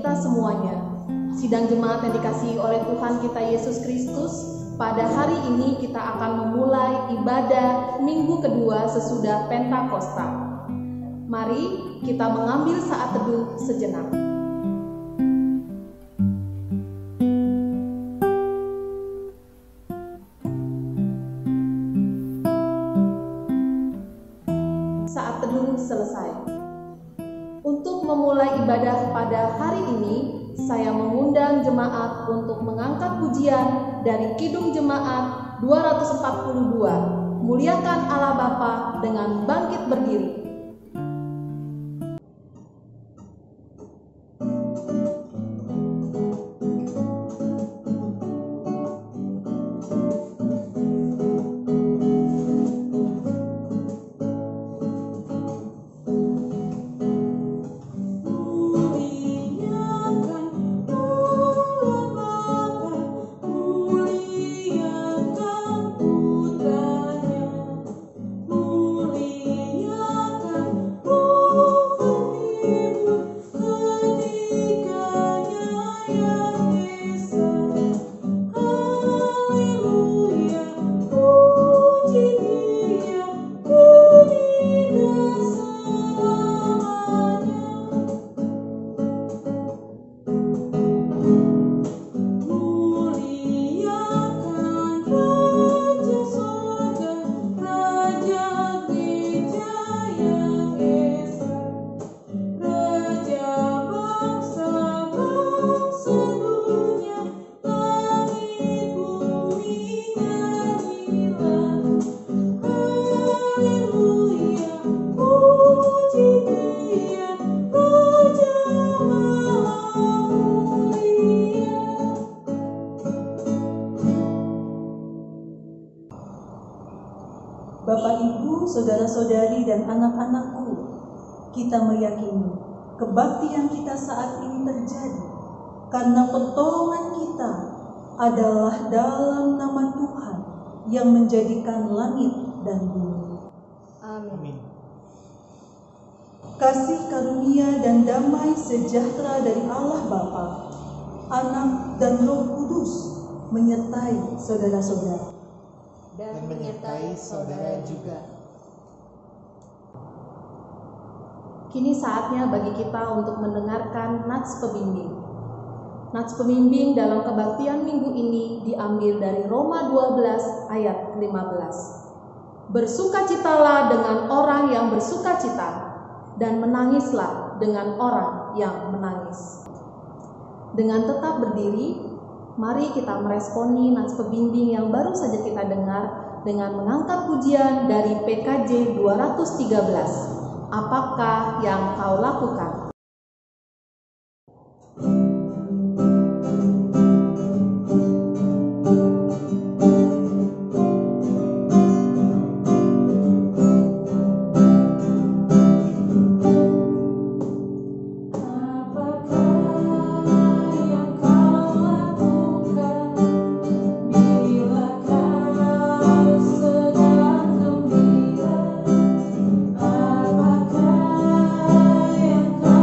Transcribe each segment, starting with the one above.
kita semuanya. Sidang jemaat yang dikasihi oleh Tuhan kita Yesus Kristus, pada hari ini kita akan memulai ibadah minggu kedua sesudah Pentakosta. Mari kita mengambil saat teduh sejenak. Saat teduh selesai. Untuk memulai ibadah pada hari ini, saya mengundang jemaat untuk mengangkat pujian dari Kidung Jemaat 242, Muliakan Allah Bapa dengan bangkit berdiri. Bapak, Ibu, saudara-saudari, dan anak-anakku, kita meyakini kebaktian kita saat ini terjadi karena pertolongan kita adalah dalam nama Tuhan yang menjadikan langit dan bumi. Amin. Kasih karunia dan damai sejahtera dari Allah Bapa, Anak, dan Roh Kudus menyertai saudara-saudara. Dan menyertai saudara juga. Kini saatnya bagi kita untuk mendengarkan nats pembimbing. Nats pembimbing dalam kebaktian minggu ini diambil dari Roma 12 ayat 15. Bersukacitalah dengan orang yang bersukacita, dan menangislah dengan orang yang menangis. Dengan tetap berdiri, mari kita meresponi nats pembimbing yang baru saja kita dengar dengan mengangkat pujian dari PKJ 213. Apakah yang kau lakukan? Apakah yang kau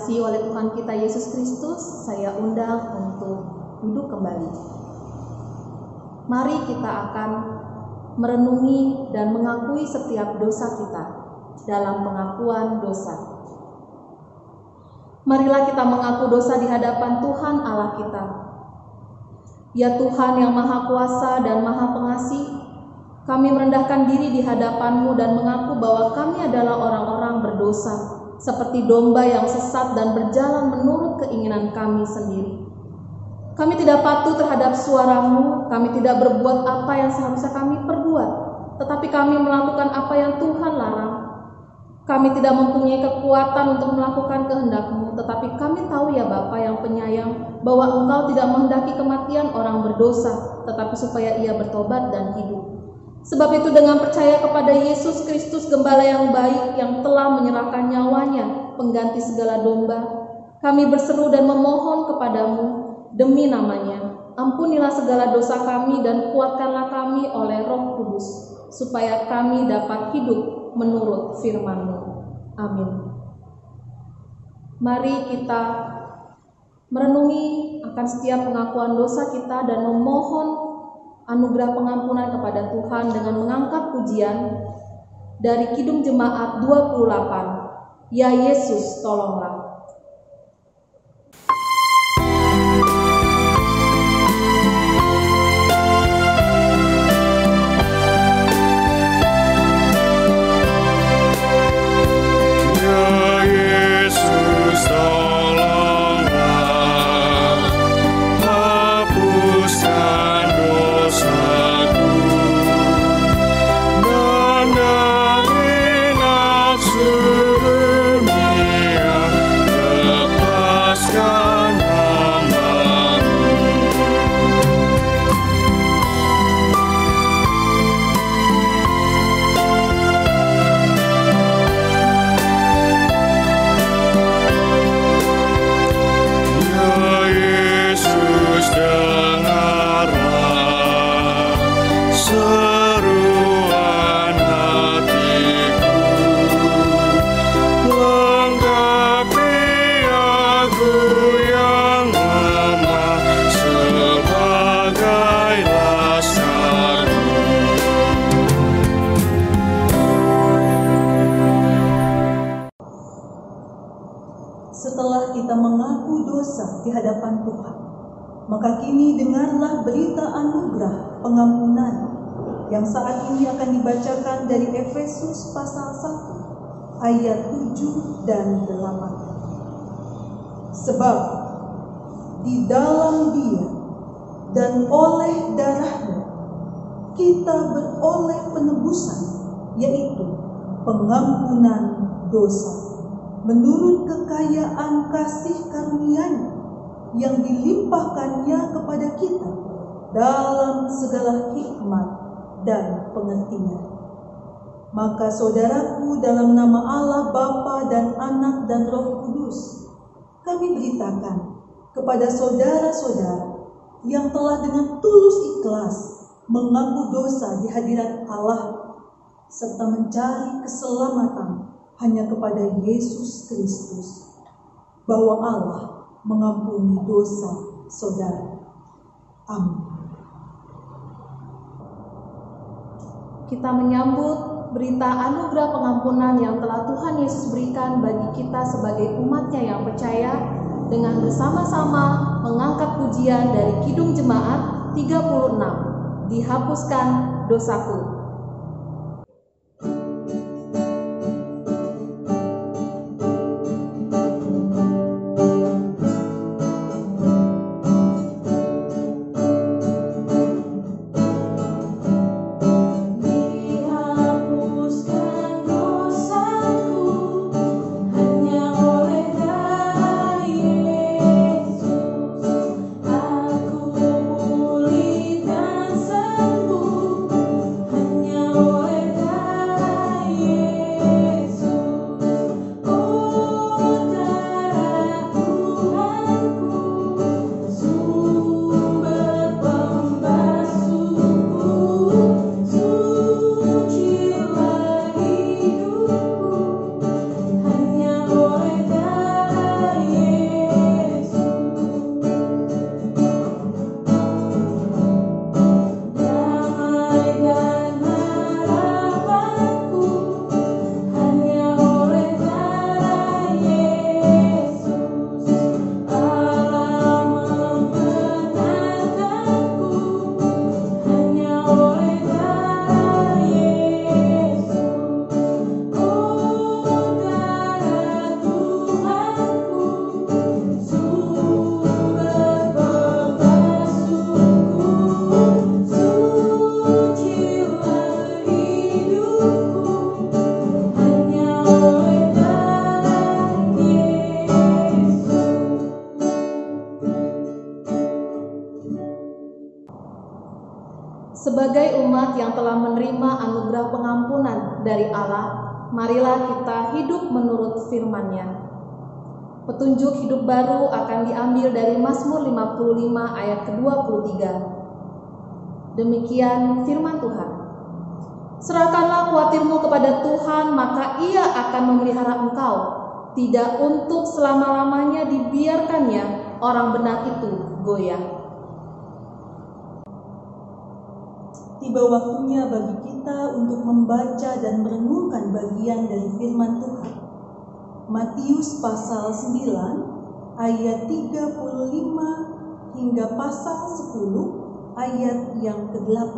dikasihi oleh Tuhan kita Yesus Kristus, saya undang untuk duduk kembali. Mari kita akan merenungi dan mengakui setiap dosa kita dalam pengakuan dosa. Marilah kita mengaku dosa di hadapan Tuhan Allah kita. Ya Tuhan yang Maha Kuasa dan Maha Pengasih, kami merendahkan diri di hadapan-Mu dan mengaku bahwa kami adalah orang-orang berdosa, seperti domba yang sesat dan berjalan menurut keinginan kami sendiri. Kami tidak patuh terhadap suara-Mu, kami tidak berbuat apa yang seharusnya kami perbuat, tetapi kami melakukan apa yang Tuhan larang. Kami tidak mempunyai kekuatan untuk melakukan kehendak-Mu, tetapi kami tahu ya Bapa yang penyayang, bahwa Engkau tidak menghendaki kematian orang berdosa, tetapi supaya ia bertobat dan hidup. Sebab itu dengan percaya kepada Yesus Kristus, Gembala yang baik yang telah menyerahkan nyawanya, pengganti segala domba, kami berseru dan memohon kepadamu demi namanya, ampunilah segala dosa kami dan kuatkanlah kami oleh Roh Kudus, supaya kami dapat hidup menurut firman-Mu. Amin. Mari kita merenungi akan setiap pengakuan dosa kita dan memohon anugerah pengampunan kepada Tuhan dengan mengangkat pujian dari Kidung Jemaat 28, Ya Yesus tolonglah. Setelah kita mengaku dosa di hadapan Tuhan, maka kini dengarlah berita anugerah pengampunan yang saat ini akan dibacakan dari Efesus pasal 1 ayat 7 dan 8. Sebab di dalam Dia dan oleh darahnya kita beroleh penebusan, yaitu pengampunan dosa, menurut kekayaan kasih karunia-Nya yang dilimpahkannya kepada kita dalam segala hikmat dan pengertian. Maka saudaraku, dalam nama Allah Bapa dan Anak dan Roh Kudus, kami beritakan kepada saudara-saudara yang telah dengan tulus ikhlas mengaku dosa di hadirat Allah, serta mencari keselamatan hanya kepada Yesus Kristus, bahwa Allah mengampuni dosa saudara. Amin. Kita menyambut berita anugerah pengampunan yang telah Tuhan Yesus berikan bagi kita sebagai umat-Nya yang percaya, dengan bersama-sama mengangkat pujian dari Kidung Jemaat 36, Dihapuskan Dosaku. Aku pulih dan sembuh Sebagai umat yang telah menerima anugerah pengampunan dari Allah, marilah kita hidup menurut firman-Nya. Petunjuk hidup baru akan diambil dari Mazmur 55 ayat ke-23. Demikian firman Tuhan. Serahkanlah khawatirmu kepada Tuhan, maka Ia akan memelihara engkau. Tidak untuk selama-lamanya dibiarkannya orang benar itu goyah. Tiba waktunya bagi kita untuk membaca dan merenungkan bagian dari firman Tuhan. Matius pasal 9 ayat 35 hingga pasal 10 ayat yang ke-8.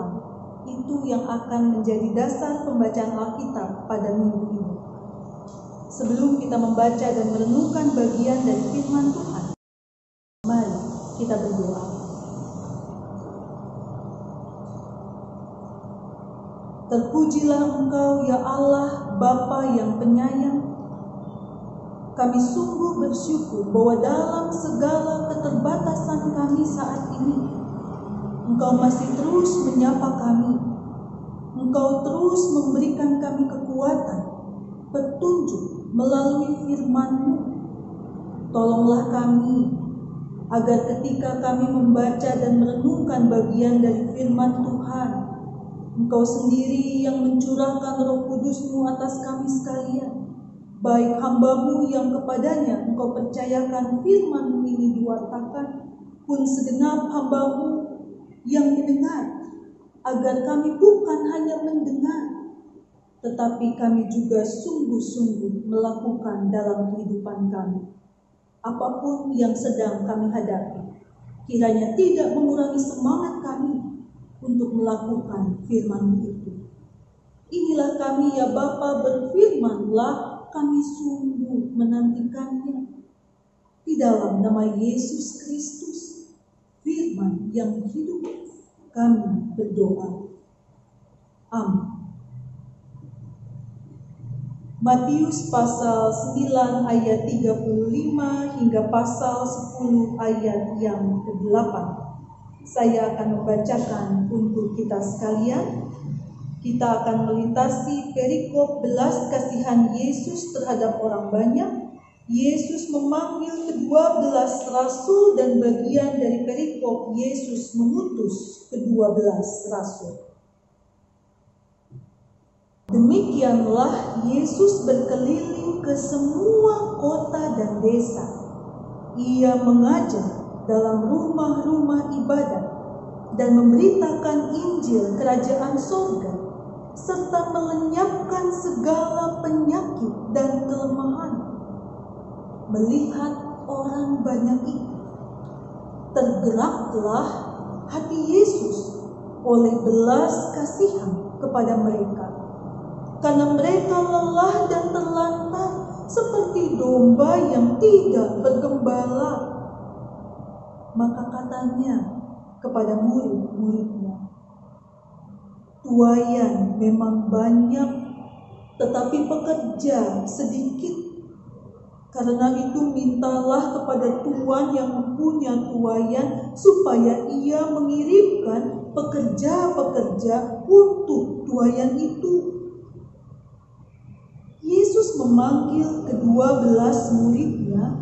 Itu yang akan menjadi dasar pembacaan Alkitab pada minggu ini. Sebelum kita membaca dan merenungkan bagian dari firman Tuhan, mari kita berdoa. Terpujilah Engkau ya Allah, Bapa yang penyayang. Kami sungguh bersyukur bahwa dalam segala keterbatasan kami saat ini, Engkau masih terus menyapa kami. Engkau terus memberikan kami kekuatan, petunjuk melalui firman-Mu. Tolonglah kami, agar ketika kami membaca dan merenungkan bagian dari firman Tuhan, Engkau sendiri yang mencurahkan Roh Kudus-Mu atas kami sekalian, baik hamba-Mu yang kepadanya Engkau percayakan firman-Mu ini diwartakan, pun segenap hamba-Mu yang mendengar, agar kami bukan hanya mendengar, tetapi kami juga sungguh-sungguh melakukan dalam kehidupan kami. Apapun yang sedang kami hadapi, kiranya tidak mengurangi semangat kami untuk melakukan firman-Mu itu. Inilah kami ya Bapa, berfirmanlah, kami sungguh menantikannya. Di dalam nama Yesus Kristus, firman yang hidup, kami berdoa. Amin. Matius pasal 9 ayat 35 hingga pasal 10 ayat yang ke-8. Saya akan membacakan untuk kita sekalian. Kita akan melintasi perikop belas kasihan Yesus terhadap orang banyak. Yesus memanggil ke-12 rasul dan bagian dari perikop Yesus mengutus ke-12 rasul. Demikianlah Yesus berkeliling ke semua kota dan desa. Ia mengajar dalam rumah-rumah ibadat dan memberitakan Injil kerajaan surga, serta melenyapkan segala penyakit dan kelemahan. Melihat orang banyak itu, tergeraklah hati Yesus oleh belas kasihan kepada mereka, karena mereka lelah dan terlantar seperti domba yang tidak bergembala. Maka katanya kepada murid-muridnya, tuaian memang banyak, tetapi pekerja sedikit. Karena itu mintalah kepada Tuhan yang mempunyai tuaian, supaya ia mengirimkan pekerja-pekerja untuk tuaian itu. Yesus memanggil ke-12 muridnya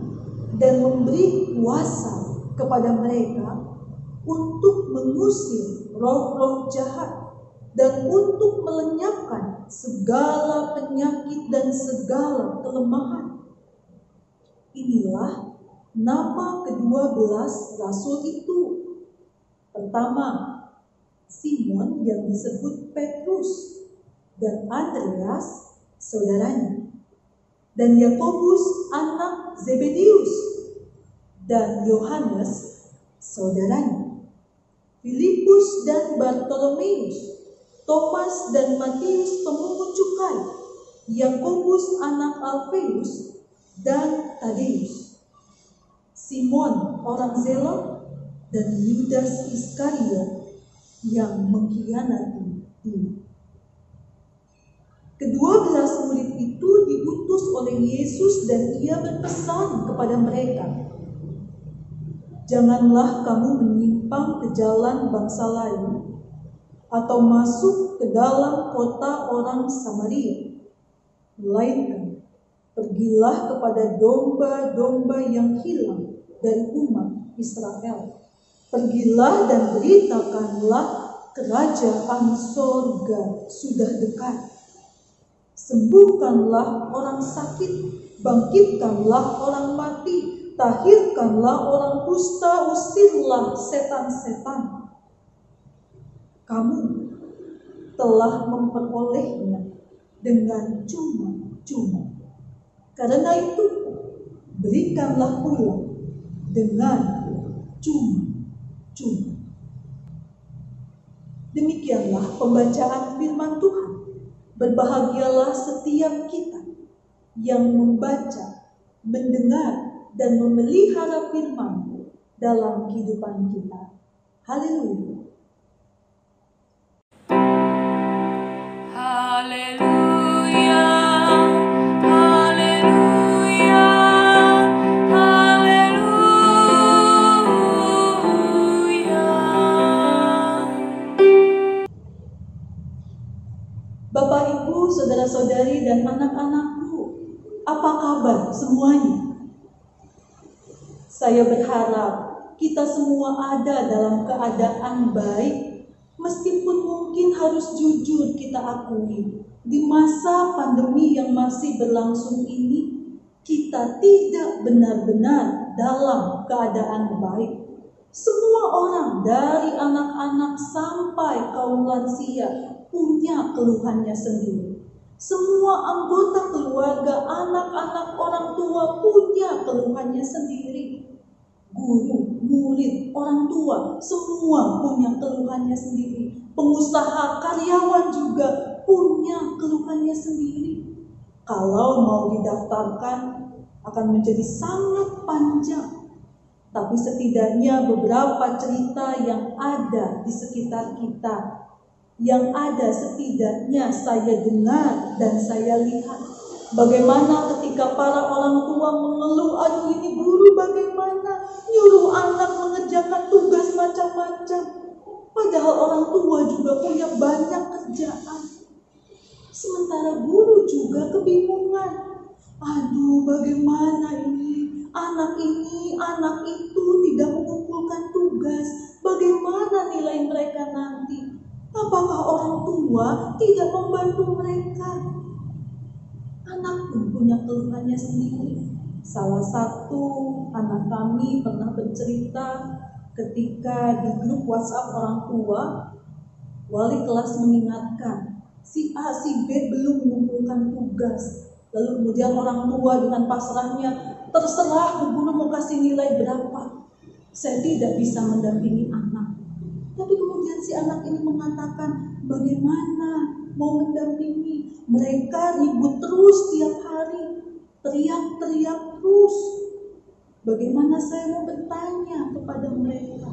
dan memberi kuasa kepada mereka untuk mengusir roh-roh jahat dan untuk melenyapkan segala penyakit dan segala kelemahan. Inilah nama ke-12 rasul itu. Pertama, Simon yang disebut Petrus, dan Andreas saudaranya, dan Yakobus anak Zebedeus, dan Yohanes saudaranya, Filipus dan Bartolomeus, Thomas dan Matius pemungut cukai, Yakobus anak Alfeus dan Tadeus, Simon orang Zelot, dan Yudas Iskariot yang mengkhianati dia. Ke-12 murid itu diutus oleh Yesus dan ia berpesan kepada mereka, janganlah kamu menyimpang ke jalan bangsa lain, atau masuk ke dalam kota orang Samaria, melainkan pergilah kepada domba-domba yang hilang dari umat Israel. Pergilah dan beritakanlah kerajaan sorga sudah dekat. Sembuhkanlah orang sakit, bangkitkanlah orang mati, tahirkanlah orang kusta, usirlah setan-setan. Kamu telah memperolehnya dengan cuma-cuma. Karena itu, berikanlah pula dengan cuma-cuma. Demikianlah pembacaan firman Tuhan. Berbahagialah setiap kita yang membaca, mendengar, dan memelihara firman dalam kehidupan kita. Haleluya. Haleluya, haleluya, haleluya. Bapak, Ibu, saudara-saudari, dan anak-anakku, apa kabar semuanya? Saya berharap kita semua ada dalam keadaan baik, meskipun mungkin harus jujur kita akui, di masa pandemi yang masih berlangsung ini, kita tidak benar-benar dalam keadaan baik. Semua orang, dari anak-anak sampai kaum lansia, punya keluhannya sendiri. Semua anggota keluarga, anak-anak, orang tua punya keluhannya sendiri. Guru, murid, orang tua, semua punya keluhannya sendiri. Pengusaha, karyawan juga punya keluhannya sendiri. Kalau mau didaftarkan akan menjadi sangat panjang. Tapi setidaknya beberapa cerita yang ada di sekitar kita, yang ada setidaknya saya dengar dan saya lihat. Bagaimana ketika para orang tua mengeluh, aduh ini guru bagaimana nyuruh anak mengerjakan tugas macam-macam. Padahal orang tua juga punya banyak kerjaan. Sementara guru juga kebingungan. Aduh bagaimana ini, anak itu tidak mengumpulkan tugas. Bagaimana nilai mereka nanti? Apakah orang tua tidak membantu mereka? Anak pun punya keluhannya sendiri. Salah satu anak kami pernah bercerita ketika di grup WhatsApp orang tua, wali kelas mengingatkan, si A, si B belum mengumpulkan tugas. Lalu kemudian orang tua dengan pasrahnya, terserah bu guru mau kasih nilai berapa, saya tidak bisa mendampingi anak. Tapi kemudian si anak ini mengatakan, bagaimana mau mendampingi? Mereka ribut terus tiap hari, teriak-teriak terus. Bagaimana saya mau bertanya kepada mereka?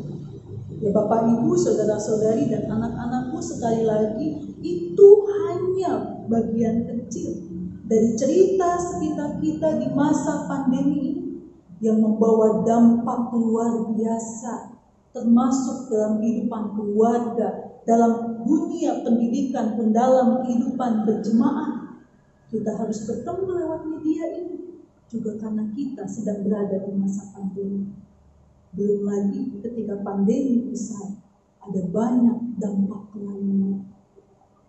Ya Bapak Ibu, saudara-saudari, dan anak-anakku, sekali lagi, itu hanya bagian kecil dari cerita sekitar kita di masa pandemi ini yang membawa dampak luar biasa, termasuk dalam kehidupan keluarga, dalam dunia pendidikan pun, dalam kehidupan berjemaah. Kita harus bertemu lewat media ini juga karena kita sedang berada di masa pandemi. Belum lagi ketika pandemi besar, ada banyak dampak lainnya.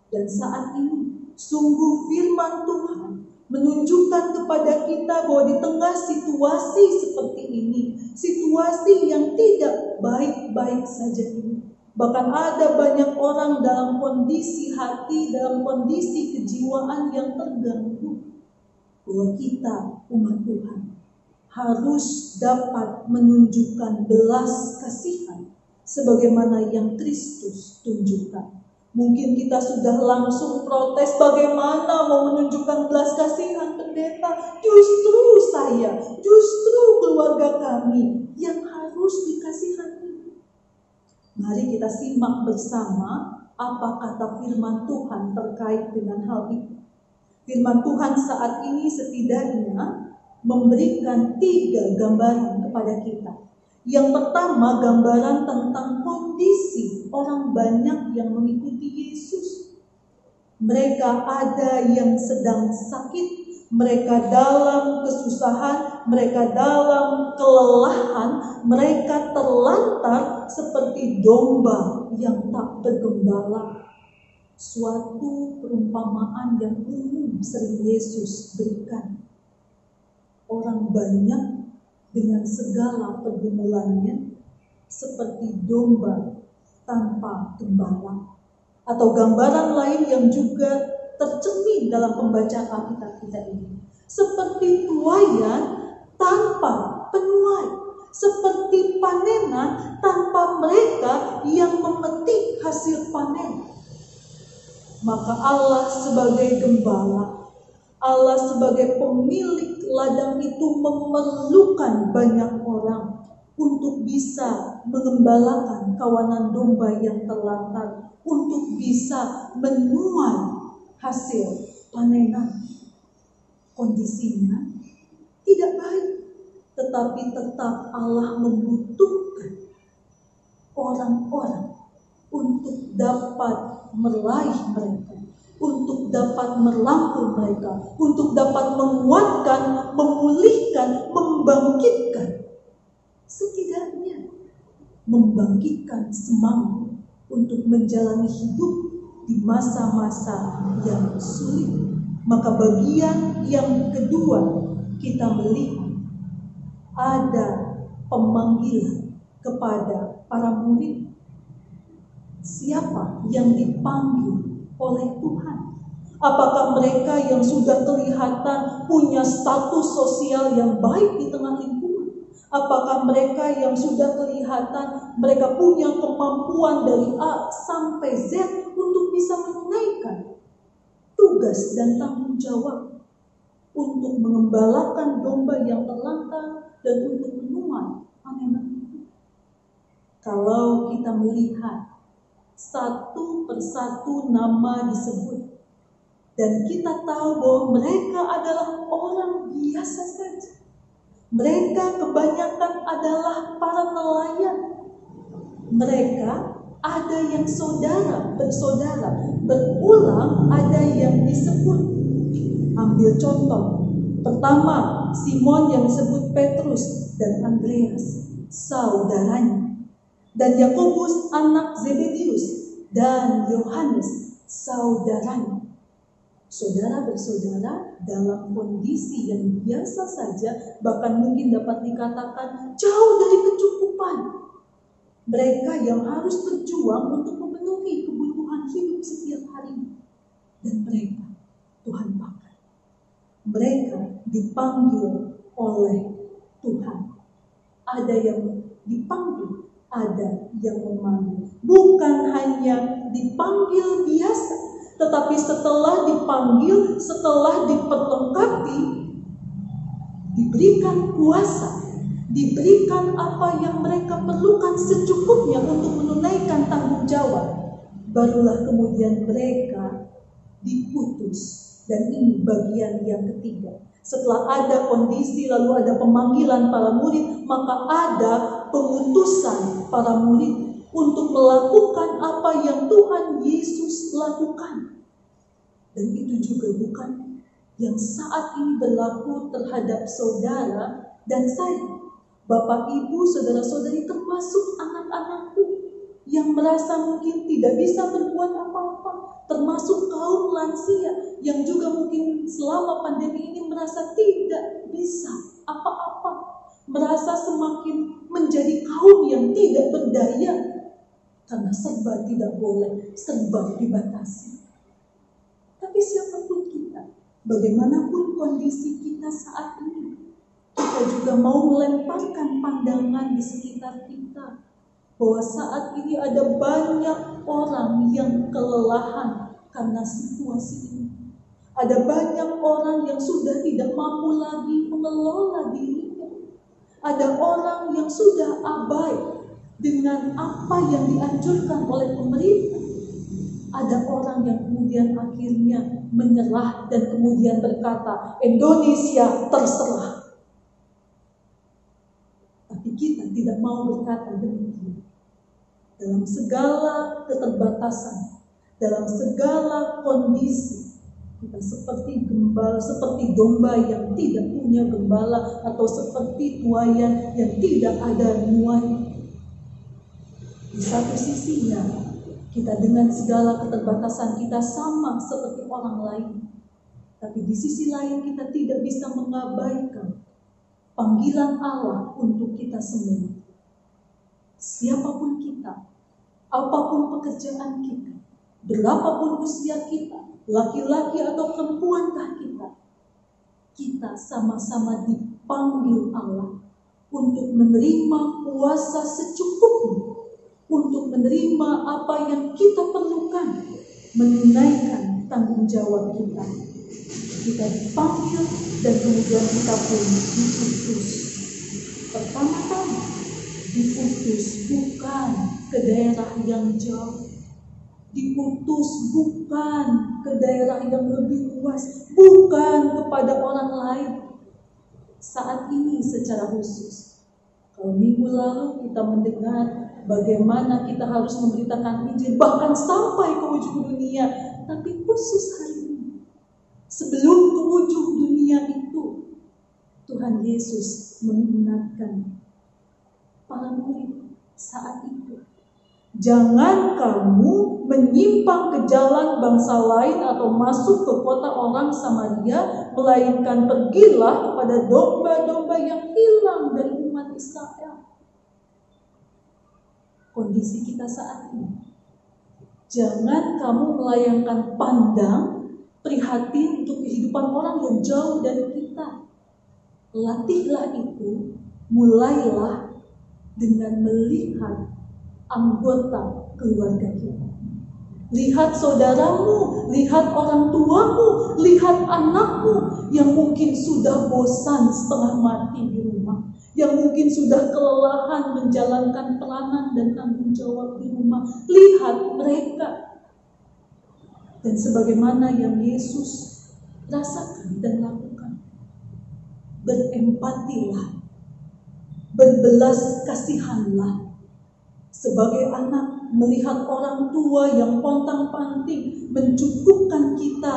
Dan saat ini sungguh firman Tuhan menunjukkan kepada kita bahwa di tengah situasi seperti ini, situasi yang tidak baik-baik saja ini, bahkan ada banyak orang dalam kondisi hati, dalam kondisi kejiwaan yang terganggu, bahwa kita, umat Tuhan, harus dapat menunjukkan belas kasihan sebagaimana yang Kristus tunjukkan. Mungkin kita sudah langsung protes, bagaimana mau menunjukkan belas kasihan pendeta? Justru saya, justru keluarga kami yang harus dikasihani. Mari kita simak bersama apa kata firman Tuhan terkait dengan hal itu. Firman Tuhan saat ini setidaknya memberikan 3 gambaran kepada kita. Yang pertama, gambaran tentang kondisi orang banyak yang mengikuti Yesus. Mereka ada yang sedang sakit, mereka dalam kesusahan, mereka dalam kelelahan, mereka terlantar seperti domba yang tak bergembala. Suatu perumpamaan yang umum sering Yesus berikan. Orang banyak dengan segala pergumulannya seperti domba tanpa gembala. Atau gambaran lain yang juga tercermin dalam pembacaan Alkitab kita ini. Seperti tuaian tanpa penuai. Seperti panenan tanpa mereka yang memetik hasil panen. Maka Allah sebagai gembala, Allah sebagai pemilik ladang itu memerlukan banyak orang untuk bisa mengembalakan kawanan domba yang terlantar, untuk bisa menuai hasil panenan. Kondisinya tidak baik, tetapi tetap Allah membutuhkan orang-orang untuk dapat meraih mereka, untuk dapat merangkul mereka, untuk dapat menguatkan, memulihkan, membangkitkan. Setidaknya membangkitkan semangat untuk menjalani hidup di masa-masa yang sulit. Maka bagian yang kedua kita melihat ada pemanggilan kepada para murid. Siapa yang dipanggil oleh Tuhan? Apakah mereka yang sudah kelihatan punya status sosial yang baik di tengah lingkungan? Apakah mereka yang sudah kelihatan mereka punya kemampuan dari A sampai Z untuk bisa menunaikan tugas dan tanggung jawab untuk mengembalakan domba yang terlantar dan untuk menuai panenan itu? Kalau kita melihat satu persatu nama disebut, dan kita tahu bahwa mereka adalah orang biasa saja. Mereka kebanyakan adalah para nelayan. Mereka ada yang bersaudara, berulang ada yang disebut. Ambil contoh. Pertama, Simon yang disebut Petrus dan Andreas, saudaranya. Dan Yakobus anak Zebedius dan Yohanes saudaranya. Saudara bersaudara dalam kondisi yang biasa saja, bahkan mungkin dapat dikatakan jauh dari kecukupan. Mereka yang harus berjuang untuk memenuhi kebutuhan hidup setiap hari. Dan mereka Tuhan pakai. Mereka dipanggil oleh Tuhan. Ada yang dipanggil, ada yang memanggil. Bukan hanya dipanggil biasa, tetapi setelah dipanggil, setelah diperlengkapi, diberikan kuasa, diberikan apa yang mereka perlukan secukupnya untuk menunaikan tanggung jawab. Barulah kemudian mereka diutus. Dan ini bagian yang ketiga. Setelah ada kondisi, lalu ada pemanggilan para murid, maka ada pengutusan para murid untuk melakukan apa yang Tuhan Yesus lakukan. Dan itu juga bukan yang saat ini berlaku terhadap saudara dan saya. Bapak, ibu, saudara-saudari, termasuk anak-anakku yang merasa mungkin tidak bisa berbuat apa-apa. Termasuk kaum lansia yang juga mungkin selama pandemi ini merasa tidak bisa apa-apa. Merasa semakin menjadi kaum yang tidak berdaya. Karena serba tidak boleh, serba dibatasi. Tapi siapapun kita, bagaimanapun kondisi kita saat ini, kita juga mau melemparkan pandangan di sekitar kita. Bahwa saat ini ada banyak orang yang kelelahan karena situasi ini. Ada banyak orang yang sudah tidak mampu lagi mengelola dirinya. Ada orang yang sudah abai dengan apa yang dianjurkan oleh pemerintah. Ada orang yang kemudian akhirnya menyerah dan kemudian berkata, Indonesia terserah. Tapi kita tidak mau berkata demikian. Dalam segala keterbatasan, dalam segala kondisi, kita seperti domba yang tidak punya gembala, atau seperti tuayan yang tidak ada nuannya. Di satu sisinya, kita dengan segala keterbatasan kita sama seperti orang lain. Tapi di sisi lain kita tidak bisa mengabaikan panggilan Allah untuk kita semua. Siapapun kita, apapun pekerjaan kita, berapapun usia kita, laki-laki atau perempuankah kita sama-sama dipanggil Allah untuk menerima kuasa secukupnya, untuk menerima apa yang kita perlukan, menunaikan tanggung jawab kita. Kita dipanggil dan kemudian kita pun diutus. Pertama-tama diutus bukan ke daerah yang jauh, diutus bukan ke daerah yang lebih luas, bukan kepada orang lain. Saat ini secara khusus, kalau minggu lalu kita mendengar bagaimana kita harus memberitakan Injil bahkan sampai ke ujung dunia, tapi khusus hari ini, sebelum ke ujung dunia itu, Tuhan Yesus mengingatkan para murid saat itu, jangan kamu menyimpang ke jalan bangsa lain atau masuk ke kota orang Samaria, melainkan pergilah kepada domba-domba yang hilang dari umat Israel. Kondisi kita saat ini, jangan kamu melayangkan pandang prihatin untuk kehidupan orang yang jauh dari kita. Latihlah itu, mulailah dengan melihat anggota keluarga kita. Lihat saudaramu, lihat orang tuamu, lihat anakmu yang mungkin sudah bosan setengah mati di rumah, yang mungkin sudah kelelahan menjalankan peranan dan tanggung jawab di rumah. Lihat mereka. Dan sebagaimana yang Yesus rasakan dan lakukan, berempatilah, berbelas kasihanlah. Sebagai anak, melihat orang tua yang pontang-panting mencukupkan kita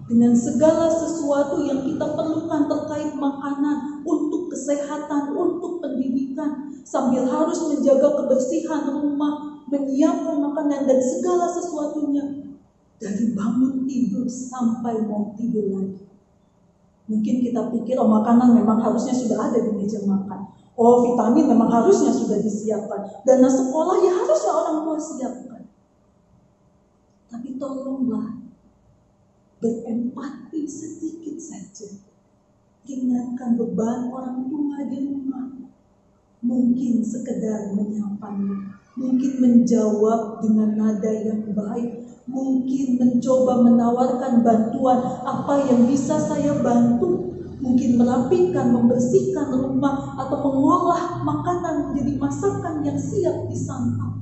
dengan segala sesuatu yang kita perlukan terkait makanan, untuk kesehatan, untuk pendidikan, sambil harus menjaga kebersihan rumah, menyiapkan makanan dan segala sesuatunya, dari bangun tidur sampai mau tidur lagi. Mungkin kita pikir, makanan memang harusnya sudah ada di meja makan. Vitamin memang harusnya sudah disiapkan. Dana sekolah ya harusnya orang tua siapkan. Tapi tolonglah berempati sedikit saja. Ringankan beban orang tua di rumah. Mungkin sekedar menyapanya, mungkin menjawab dengan nada yang baik, mungkin mencoba menawarkan bantuan apa yang bisa saya bantu. Mungkin merapikan, membersihkan rumah, atau mengolah makanan menjadi masakan yang siap disantap,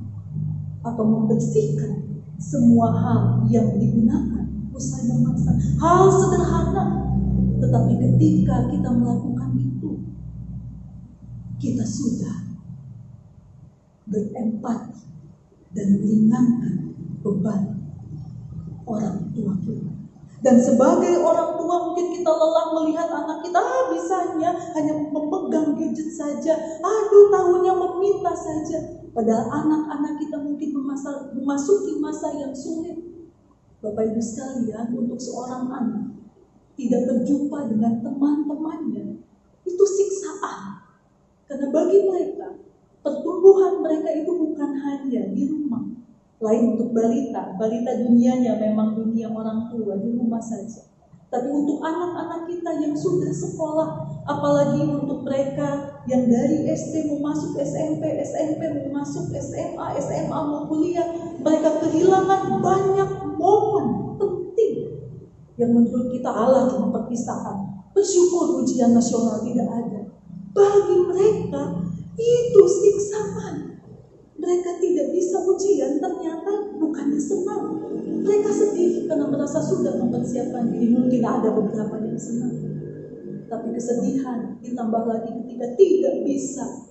atau membersihkan semua hal yang digunakan usai memasak. Hal sederhana, tetapi ketika kita melakukan itu, kita sudah berempati dan meringankan beban orang tua kita. Dan sebagai orang tua mungkin kita lelah melihat anak kita bisanya hanya memegang gadget saja, tahunya meminta saja. Padahal anak-anak kita mungkin memasuki masa yang sulit. Bapak Ibu sekalian, untuk seorang anak tidak berjumpa dengan teman-temannya, itu siksaan. Karena bagi mereka, pertumbuhan mereka itu bukan hanya di rumah. Lain untuk balita dunianya memang dunia orang tua di rumah saja. Tapi untuk anak-anak kita yang sudah sekolah, apalagi untuk mereka yang dari SD mau masuk SMP mau masuk SMA mau kuliah, mereka kehilangan banyak momen penting yang menurut kita Allah cuma perpisahan. Bersyukur ujian nasional tidak ada. Bagi mereka itu siksaan. Mereka tidak bisa ujian, ternyata bukannya senang. Mereka sedih karena merasa sudah mempersiapkan diri. Mungkin ada beberapa yang senang. Tapi kesedihan ditambah lagi ketika tidak bisa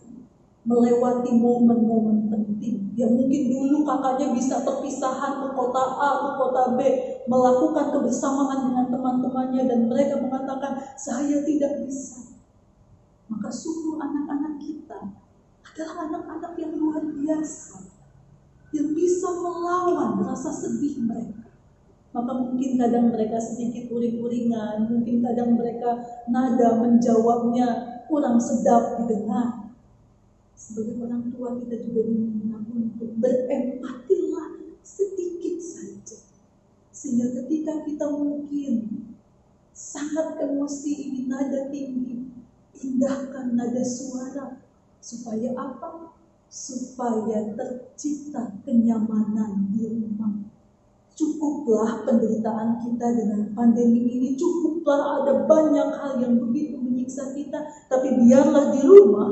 melewati momen-momen penting yang mungkin dulu kakaknya bisa perpisahan ke kota A, ke kota B, melakukan kebersamaan dengan teman-temannya dan mereka mengatakan, saya tidak bisa. Maka sungguh anak-anak kita adalah anak-anak yang luar biasa, yang bisa melawan rasa sedih mereka. Maka mungkin kadang mereka sedikit uring-uringan, mungkin kadang mereka nada menjawabnya kurang sedap didengar. Sebagai orang tua kita juga diminta untuk berempatilah sedikit saja. Sehingga ketika kita mungkin sangat emosi, ingin nada tinggi, indahkan nada suara. Supaya apa? Supaya tercipta kenyamanan di rumah. Cukuplah penderitaan kita dengan pandemi ini, cukuplah ada banyak hal yang begitu menyiksa kita, tapi biarlah di rumah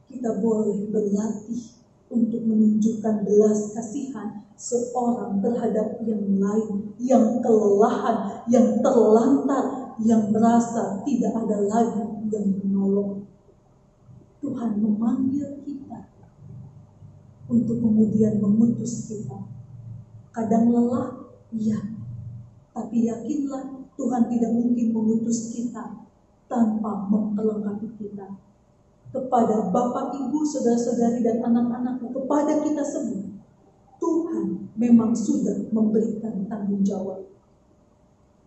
kita boleh berlatih untuk menunjukkan belas kasihan seorang terhadap yang lain, yang kelelahan, yang terlantar, yang merasa tidak ada lagi yang menolong. Tuhan memanggil kita untuk kemudian mengutus kita. Kadang lelah, iya, tapi yakinlah Tuhan tidak mungkin mengutus kita tanpa memperlengkapi kita. Kepada Bapak, Ibu, saudara-saudari, dan anak-anakku, kepada kita semua, Tuhan memang sudah memberikan tanggung jawab.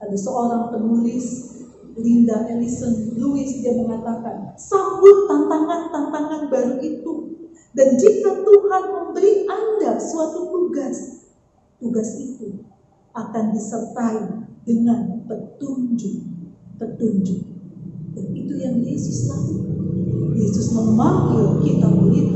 Ada seorang penulis, Linda Ellison Lewis, dia mengatakan, sambut tantangan-tantangan baru itu. Dan jika Tuhan memberi Anda suatu tugas, tugas itu akan disertai dengan petunjuk. Dan itu yang Yesus lakukan. Yesus memanggil kita murid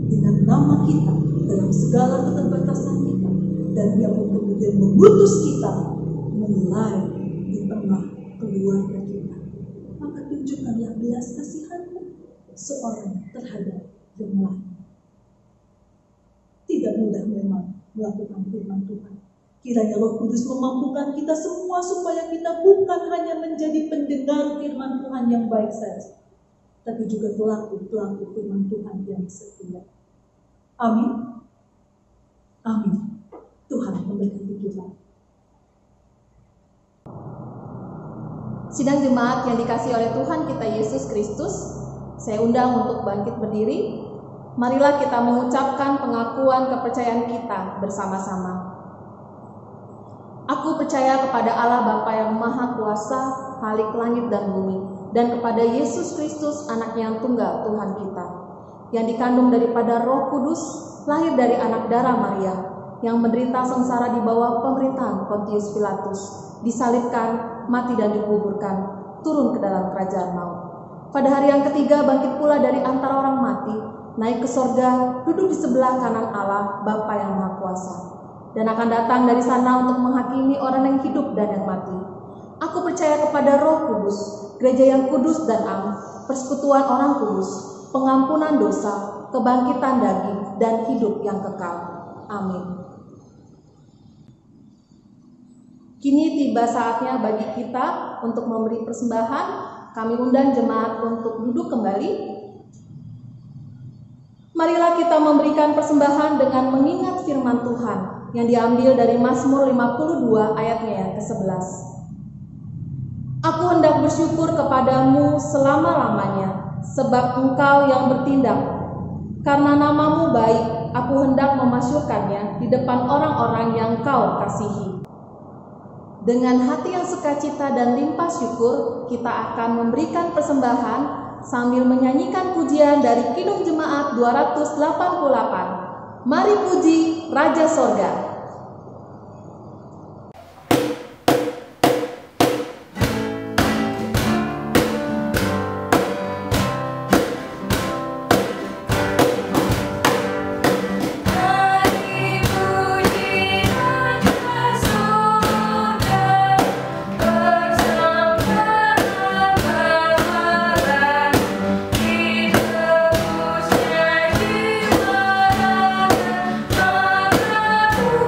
dengan nama kita dalam segala keterbatasan kita, dan Dia kemudian mengutus kita mulai di tengah keluarga kita. Maka tunjukkanlah belas kasihanmu seorang terhadap yang lain. Tidak mudah memang melakukan firman Tuhan. Kiranya Roh Kudus memampukan kita semua supaya kita bukan hanya menjadi pendengar firman Tuhan yang baik saja, tapi juga pelaku firman Tuhan yang setia. Amin. Amin. Tuhan memberkati kita. Sidang jemaat yang dikasihi oleh Tuhan kita Yesus Kristus, saya undang untuk bangkit berdiri. Marilah kita mengucapkan pengakuan kepercayaan kita bersama-sama. Aku percaya kepada Allah Bapa yang Maha Kuasa, Khalik langit dan bumi, dan kepada Yesus Kristus, Anaknya yang tunggal Tuhan kita, yang dikandung daripada Roh Kudus, lahir dari anak darah Maria, yang menderita sengsara di bawah pemerintahan Pontius Pilatus, disalibkan, mati dan dikuburkan, turun ke dalam kerajaan maut. Pada hari yang ketiga bangkit pula dari antara orang mati, naik ke sorga, duduk di sebelah kanan Allah Bapa yang Maha Kuasa, dan akan datang dari sana untuk menghakimi orang yang hidup dan yang mati. Aku percaya kepada Roh Kudus, gereja yang kudus dan am, persekutuan orang kudus, pengampunan dosa, kebangkitan daging, dan hidup yang kekal. Amin. Kini tiba saatnya bagi kita untuk memberi persembahan. Kami undang jemaat untuk duduk kembali. Marilah kita memberikan persembahan dengan mengingat firman Tuhan yang diambil dari Mazmur 52 ayatnya yang ke-11. Aku hendak bersyukur kepadamu selama-lamanya, sebab Engkau yang bertindak. Karena namamu baik, aku hendak memasyurkannya di depan orang-orang yang Kau kasihi. Dengan hati yang sukacita dan limpah syukur, kita akan memberikan persembahan sambil menyanyikan pujian dari Kidung Jemaat 288. Mari puji Raja Sorga. Aku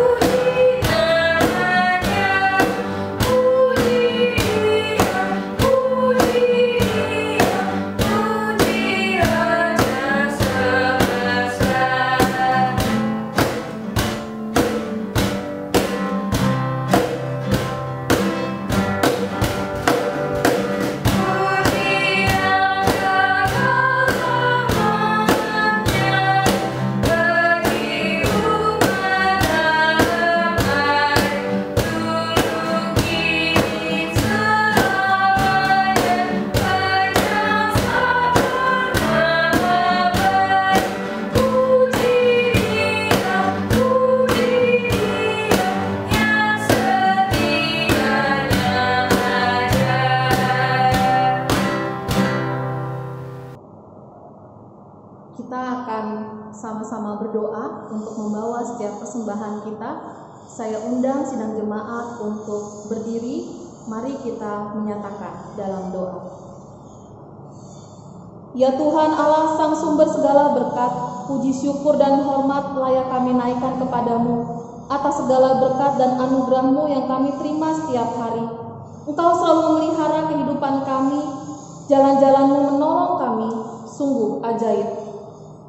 persembahan kita. Saya undang sidang jemaat untuk berdiri. Mari kita menyatakan dalam doa. Ya Tuhan Allah Sang Sumber segala berkat, puji syukur dan hormat layak kami naikkan kepadamu atas segala berkat dan anugerah-Mu yang kami terima setiap hari. Engkau selalu memelihara kehidupan kami, jalan-jalan-Mu menolong kami, sungguh ajaib.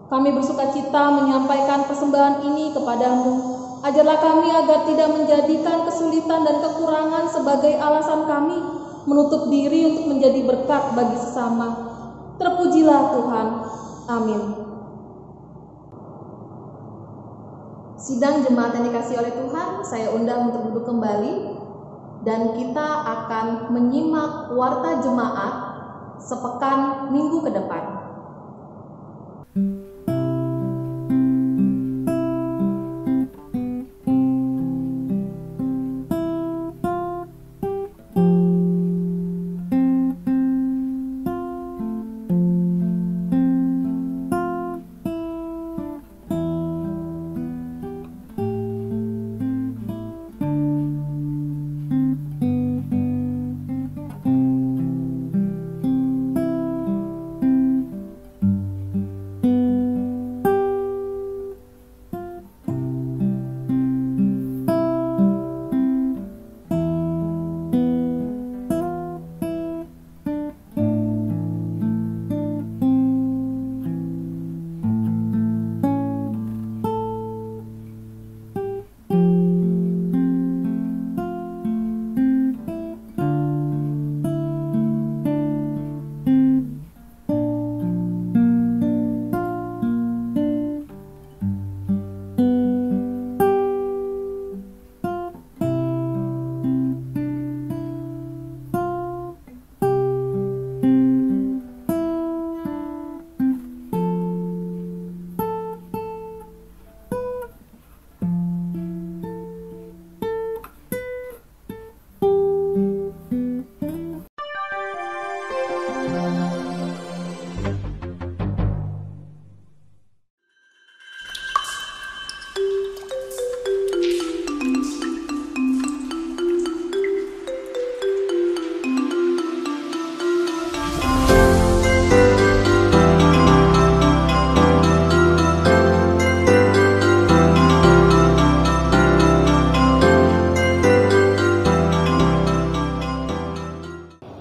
Kami bersuka cita menyampaikan persembahan ini kepadamu. Ajarlah kami agar tidak menjadikan kesulitan dan kekurangan sebagai alasan kami menutup diri untuk menjadi berkat bagi sesama. Terpujilah Tuhan. Amin. Sidang jemaat yang dikasihi oleh Tuhan, saya undang untuk duduk kembali dan kita akan menyimak warta jemaat sepekan minggu ke depan.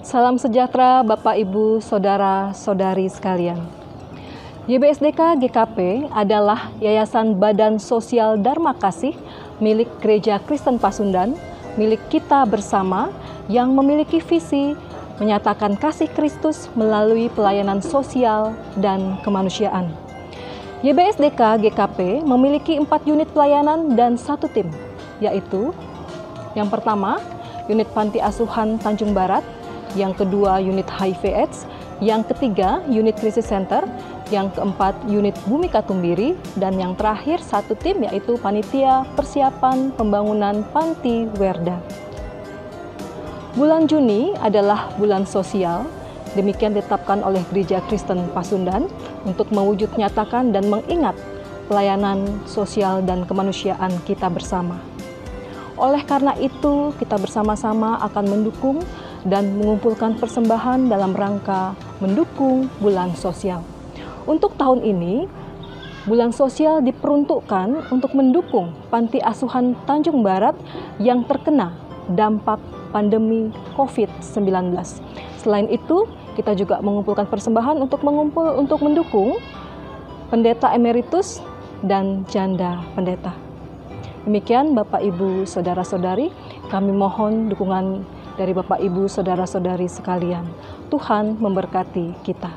Salam sejahtera Bapak Ibu, Saudara-saudari sekalian. YBSDK GKP adalah Yayasan Badan Sosial Dharma Kasih milik Gereja Kristen Pasundan, milik kita bersama yang memiliki visi menyatakan kasih Kristus melalui pelayanan sosial dan kemanusiaan. YBSDK GKP memiliki 4 unit pelayanan dan 1 tim, yaitu yang pertama, unit Panti Asuhan Tanjung Barat, yang kedua unit HIV/AIDS, yang ketiga unit Krisis Center, yang keempat unit Bumi Katumbiri, dan yang terakhir 1 tim yaitu Panitia Persiapan Pembangunan Panti Werda. Bulan Juni adalah bulan sosial, demikian ditetapkan oleh Gereja Kristen Pasundan untuk mewujud nyatakan dan mengingat pelayanan sosial dan kemanusiaan kita bersama. Oleh karena itu, kita bersama-sama akan mendukung dan mengumpulkan persembahan dalam rangka mendukung bulan sosial. Untuk tahun ini, bulan sosial diperuntukkan untuk mendukung Panti Asuhan Tanjung Barat yang terkena dampak pandemi COVID-19. Selain itu, kita juga mengumpulkan persembahan untuk mendukung pendeta emeritus dan janda pendeta. Demikian Bapak Ibu Saudara-saudari, kami mohon dukungan dari Bapak Ibu Saudara-saudari sekalian. Tuhan memberkati kita.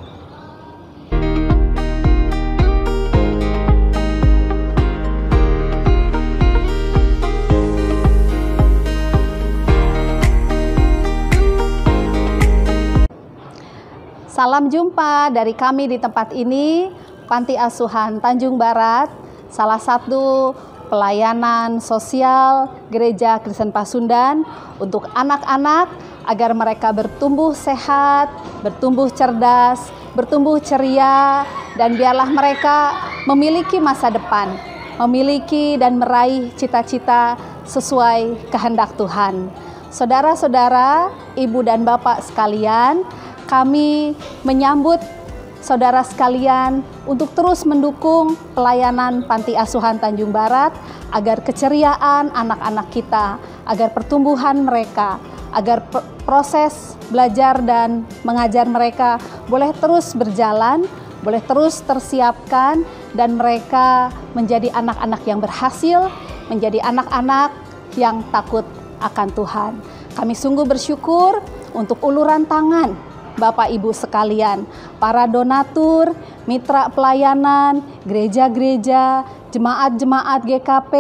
Salam jumpa dari kami di tempat ini, Panti Asuhan Tanjung Barat, salah satu pelayanan sosial Gereja Kristen Pasundan untuk anak-anak agar mereka bertumbuh sehat, bertumbuh cerdas, bertumbuh ceria, dan biarlah mereka memiliki masa depan. memiliki dan meraih cita-cita sesuai kehendak Tuhan. Saudara-saudara, ibu dan bapak sekalian, kami menyambut saudara sekalian untuk terus mendukung pelayanan Panti Asuhan Tanjung Barat agar keceriaan anak-anak kita, agar pertumbuhan mereka, agar proses belajar dan mengajar mereka boleh terus berjalan, boleh terus tersiapkan, dan mereka menjadi anak-anak yang berhasil, menjadi anak-anak yang takut akan Tuhan. Kami sungguh bersyukur untuk uluran tangan Bapak Ibu sekalian, para donatur, mitra pelayanan, gereja-gereja, jemaat-jemaat GKP,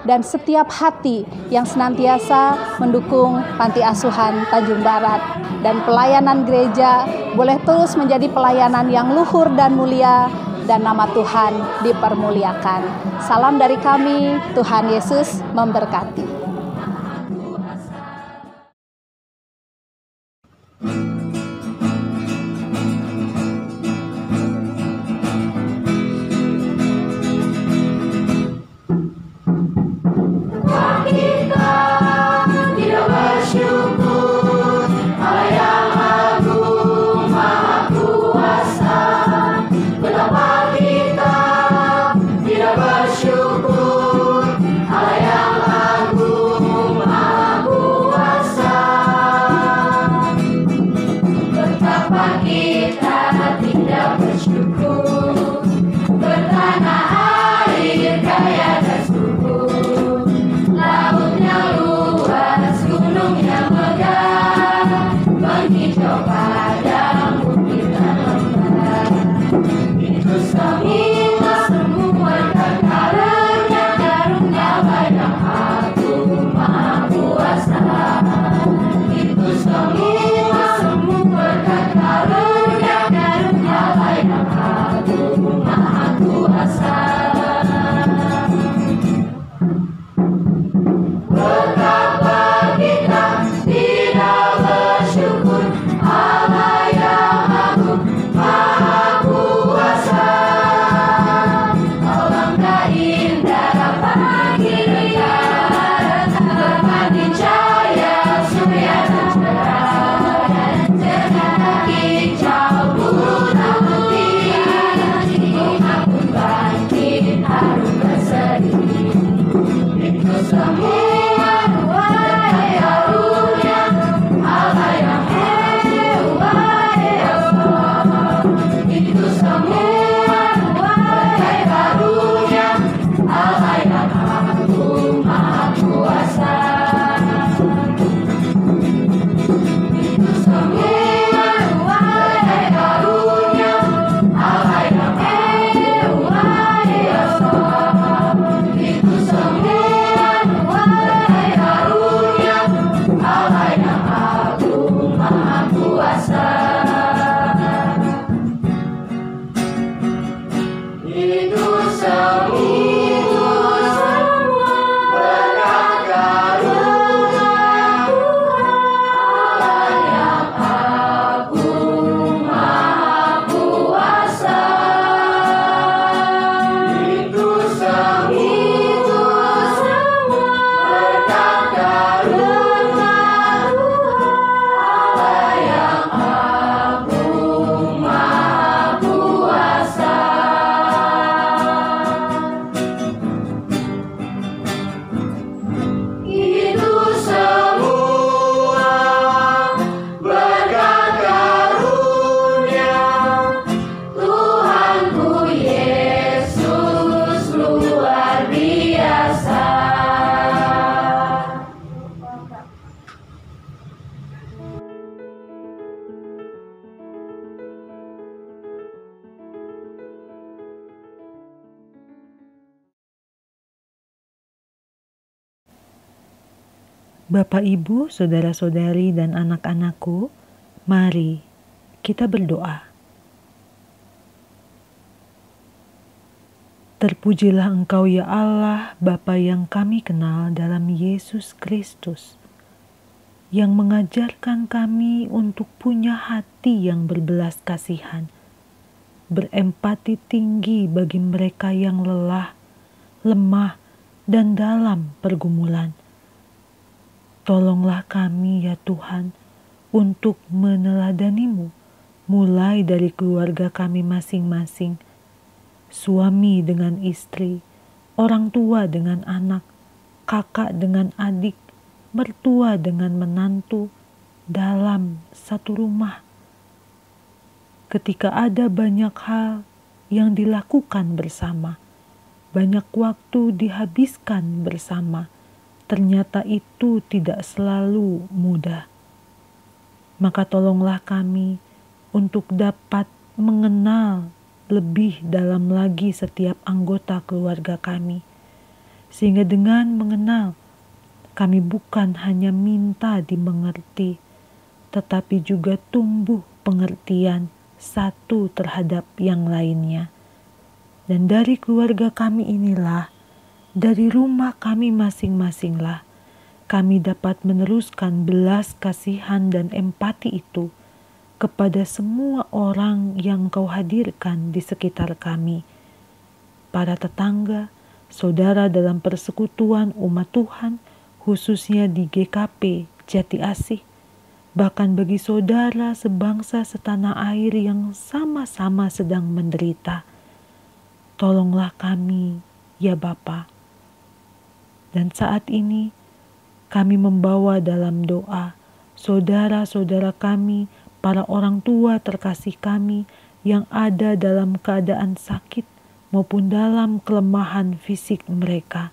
dan setiap hati yang senantiasa mendukung Panti Asuhan Tanjung Barat. Dan pelayanan gereja boleh terus menjadi pelayanan yang luhur dan mulia, dan nama Tuhan dipermuliakan. Salam dari kami, Tuhan Yesus memberkati. Bapak, Ibu, saudara-saudari, dan anak-anakku, mari kita berdoa. Terpujilah Engkau ya Allah, Bapa yang kami kenal dalam Yesus Kristus, yang mengajarkan kami untuk punya hati yang berbelas kasihan, berempati tinggi bagi mereka yang lelah, lemah, dan dalam pergumulan. Tolonglah kami ya Tuhan untuk meneladanimu, mulai dari keluarga kami masing-masing, suami dengan istri, orang tua dengan anak, kakak dengan adik, mertua dengan menantu, dalam satu rumah. Ketika ada banyak hal yang dilakukan bersama, banyak waktu dihabiskan bersama, ternyata itu tidak selalu mudah. Maka tolonglah kami untuk dapat mengenal lebih dalam lagi setiap anggota keluarga kami, sehingga dengan mengenal, kami bukan hanya minta dimengerti, tetapi juga tumbuh pengertian satu terhadap yang lainnya. Dan dari keluarga kami inilah, dari rumah kami masing-masinglah, kami dapat meneruskan belas kasihan dan empati itu kepada semua orang yang Kau hadirkan di sekitar kami, para tetangga, saudara dalam persekutuan umat Tuhan, khususnya di GKP Jati Asih, bahkan bagi saudara sebangsa setanah air yang sama-sama sedang menderita. Tolonglah kami, ya Bapa. Dan saat ini kami membawa dalam doa saudara-saudara kami, para orang tua terkasih kami yang ada dalam keadaan sakit maupun dalam kelemahan fisik mereka.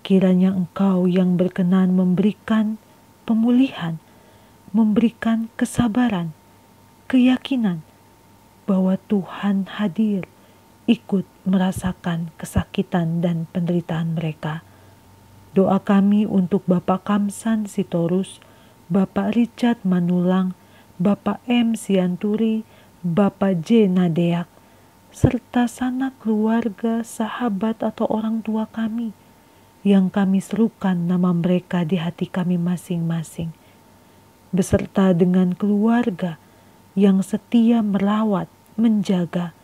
Kiranya Engkau yang berkenan memberikan pemulihan, memberikan kesabaran, keyakinan bahwa Tuhan hadir, ikut merasakan kesakitan dan penderitaan mereka. Doa kami untuk Bapak Kamsan Sitorus, Bapak Richard Manulang, Bapak M. Sianturi, Bapak J. Nadeak, serta sanak keluarga, sahabat atau orang tua kami, yang kami serukan nama mereka di hati kami masing-masing, beserta dengan keluarga yang setia merawat, menjaga.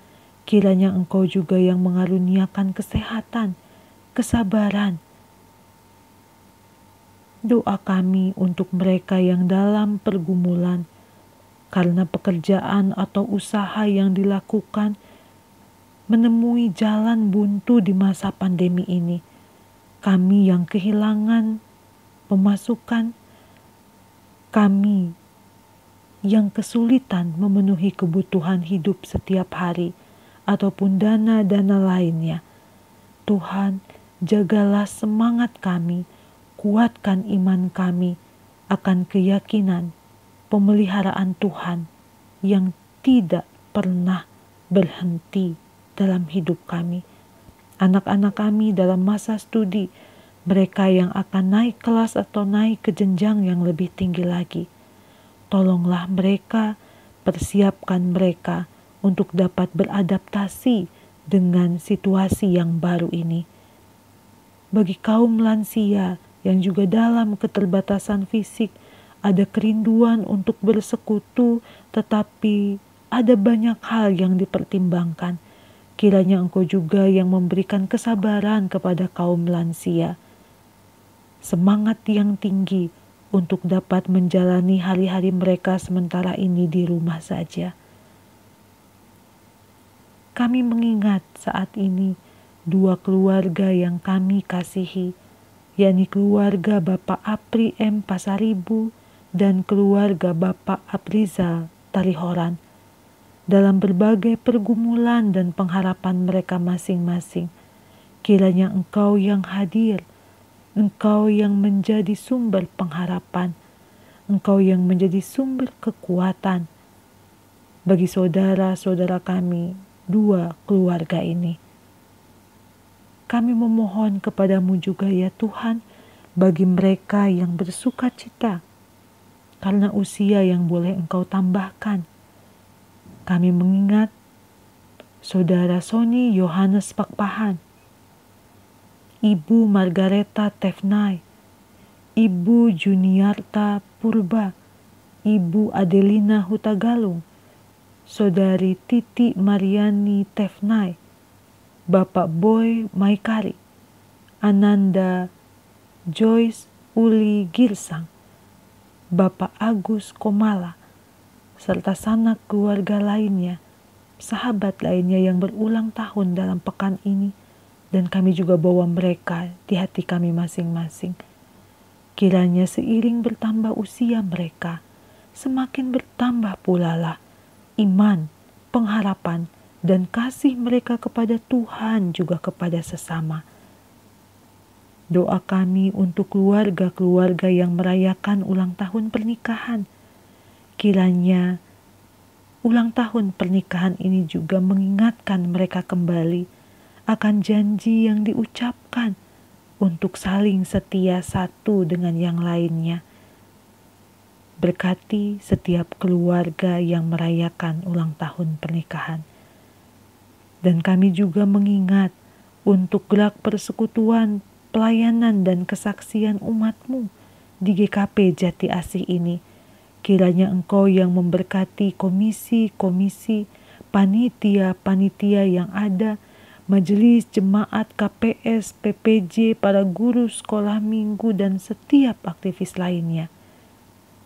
Kiranya Engkau juga yang mengaruniakan kesehatan, kesabaran. Doa kami untuk mereka yang dalam pergumulan karena pekerjaan atau usaha yang dilakukan menemui jalan buntu di masa pandemi ini. Kami yang kehilangan pemasukan, kami yang kesulitan memenuhi kebutuhan hidup setiap hari ataupun dana-dana lainnya. Tuhan, jagalah semangat kami, kuatkan iman kami akan keyakinan pemeliharaan Tuhan yang tidak pernah berhenti dalam hidup kami. Anak-anak kami dalam masa studi, mereka yang akan naik kelas atau naik ke jenjang yang lebih tinggi lagi. Tolonglah mereka, persiapkan mereka untuk dapat beradaptasi dengan situasi yang baru ini. Bagi kaum lansia yang juga dalam keterbatasan fisik, ada kerinduan untuk bersekutu, tetapi ada banyak hal yang dipertimbangkan. Kiranya Engkau juga yang memberikan kesabaran kepada kaum lansia, semangat yang tinggi untuk dapat menjalani hari-hari mereka sementara ini di rumah saja. Kami mengingat saat ini dua keluarga yang kami kasihi, yakni keluarga Bapak Apri M. Pasaribu dan keluarga Bapak Aprizal Tarihoran, dalam berbagai pergumulan dan pengharapan mereka masing-masing. Kiranya Engkau yang hadir, Engkau yang menjadi sumber pengharapan, Engkau yang menjadi sumber kekuatan bagi saudara-saudara kami, dua keluarga ini. Kami memohon kepadamu juga ya Tuhan, bagi mereka yang bersuka cita karena usia yang boleh Engkau tambahkan. Kami mengingat Saudara Sony Yohanes Pakpahan, Ibu Margareta Tefnai, Ibu Juniarta Purba, Ibu Adelina Hutagalung, Saudari Titi Mariani Tefnai, Bapak Boy Maikari, Ananda Joyce Uli Girsang, Bapak Agus Komala, serta sanak keluarga lainnya, sahabat lainnya yang berulang tahun dalam pekan ini, dan kami juga bawa mereka di hati kami masing-masing. Kiranya seiring bertambah usia mereka, semakin bertambah pula lah iman, pengharapan, dan kasih mereka kepada Tuhan juga kepada sesama. Doa kami untuk keluarga-keluarga yang merayakan ulang tahun pernikahan. Kiranya ulang tahun pernikahan ini juga mengingatkan mereka kembali akan janji yang diucapkan untuk saling setia satu dengan yang lainnya. Berkati setiap keluarga yang merayakan ulang tahun pernikahan. Dan kami juga mengingat untuk gerak persekutuan, pelayanan dan kesaksian umat-Mu di GKP Jati Asih ini. Kiranya Engkau yang memberkati komisi-komisi, panitia-panitia yang ada, majelis, jemaat, KPS, PPJ, para guru sekolah minggu, dan setiap aktivis lainnya.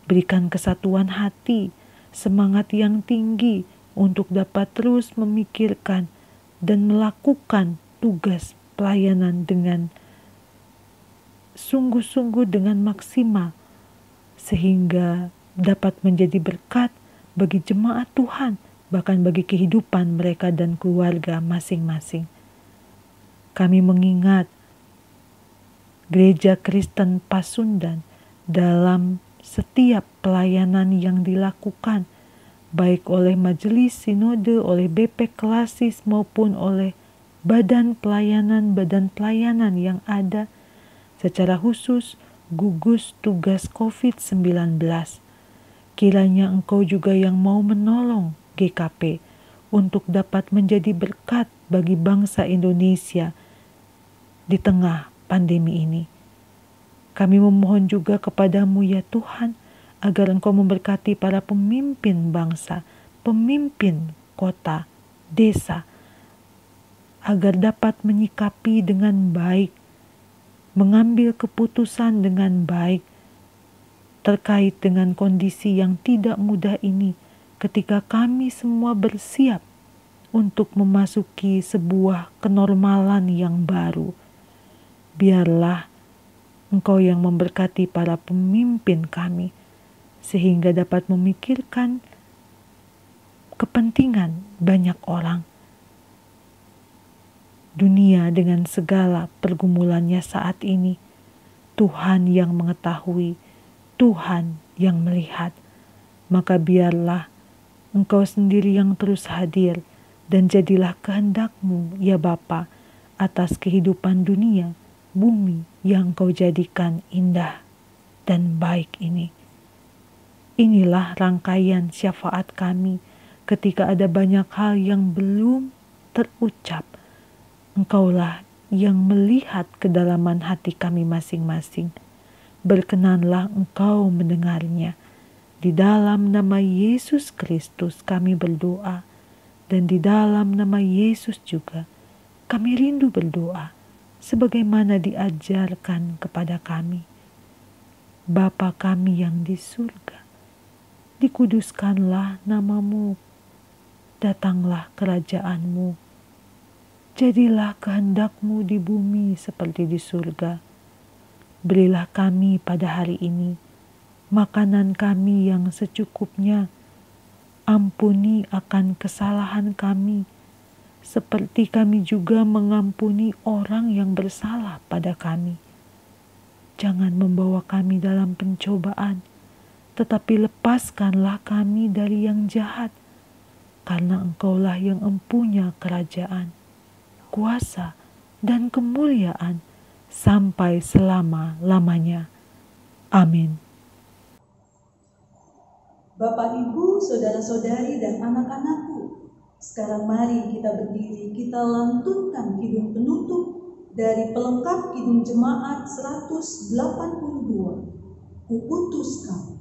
Berikan kesatuan hati, semangat yang tinggi untuk dapat terus memikirkan dan melakukan tugas pelayanan dengan sungguh-sungguh dengan maksimal, sehingga dapat menjadi berkat bagi jemaat Tuhan, bahkan bagi kehidupan mereka dan keluarga masing-masing. Kami mengingat Gereja Kristen Pasundan dalam setiap pelayanan yang dilakukan, baik oleh majelis sinode, oleh BP Klasis, maupun oleh badan pelayanan yang ada, secara khusus gugus tugas COVID-19. Kiranya Engkau juga yang mau menolong GKP untuk dapat menjadi berkat bagi bangsa Indonesia di tengah pandemi ini. Kami memohon juga kepadamu ya Tuhan, agar Engkau memberkati para pemimpin bangsa, pemimpin kota, desa, agar dapat menyikapi dengan baik, mengambil keputusan dengan baik terkait dengan kondisi yang tidak mudah ini, ketika kami semua bersiap untuk memasuki sebuah kenormalan yang baru. Biarlah Engkau yang memberkati para pemimpin kami, sehingga dapat memikirkan kepentingan banyak orang. Dunia dengan segala pergumulannya saat ini, Tuhan yang mengetahui, Tuhan yang melihat. Maka biarlah Engkau sendiri yang terus hadir, dan jadilah kehendak-Mu ya Bapa atas kehidupan dunia, bumi yang Engkau jadikan indah dan baik ini. Inilah rangkaian syafaat kami ketika ada banyak hal yang belum terucap. Engkaulah yang melihat kedalaman hati kami masing-masing. Berkenanlah Engkau mendengarnya. Di dalam nama Yesus Kristus kami berdoa, dan di dalam nama Yesus juga kami rindu berdoa, sebagaimana diajarkan kepada kami. Bapa kami yang di surga, dikuduskanlah nama-Mu, datanglah kerajaan-Mu, jadilah kehendak-Mu di bumi seperti di surga. Berilah kami pada hari ini makanan kami yang secukupnya. Ampuni akan kesalahan kami, seperti kami juga mengampuni orang yang bersalah pada kami. Jangan membawa kami dalam pencobaan, tetapi lepaskanlah kami dari yang jahat, karena Engkaulah yang empunya kerajaan, kuasa, dan kemuliaan sampai selama-lamanya. Amin. Bapak, Ibu, saudara-saudari, dan anak-anakku, sekarang mari kita berdiri, kita lantunkan kidung penutup dari pelengkap kidung jemaat 182, Ku utus Kamu.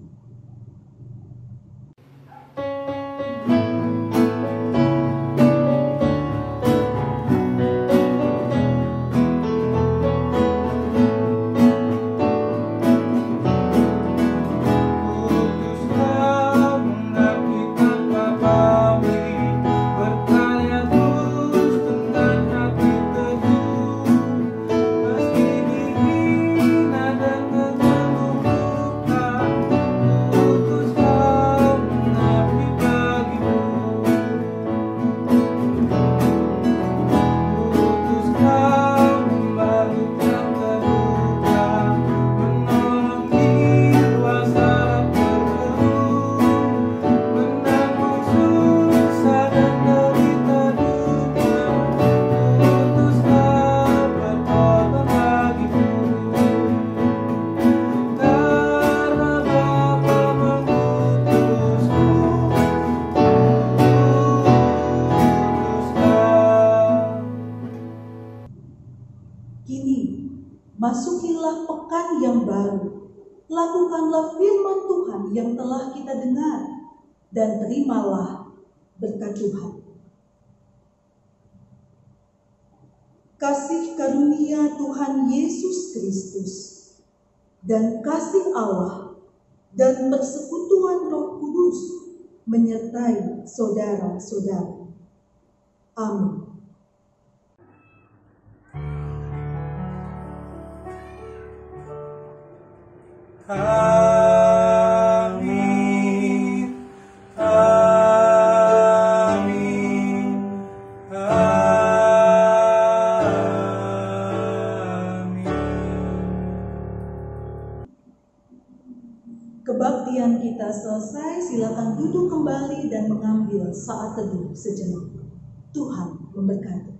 Masukilah pekan yang baru. Lakukanlah firman Tuhan yang telah kita dengar, dan terimalah berkat Tuhan. Kasih karunia Tuhan Yesus Kristus dan kasih Allah dan persekutuan Roh Kudus menyertai saudara-saudara. Amin. Amin. Amin. Amin. Kebaktian kita selesai, silakan duduk kembali dan mengambil saat teduh sejenak. Tuhan memberkati.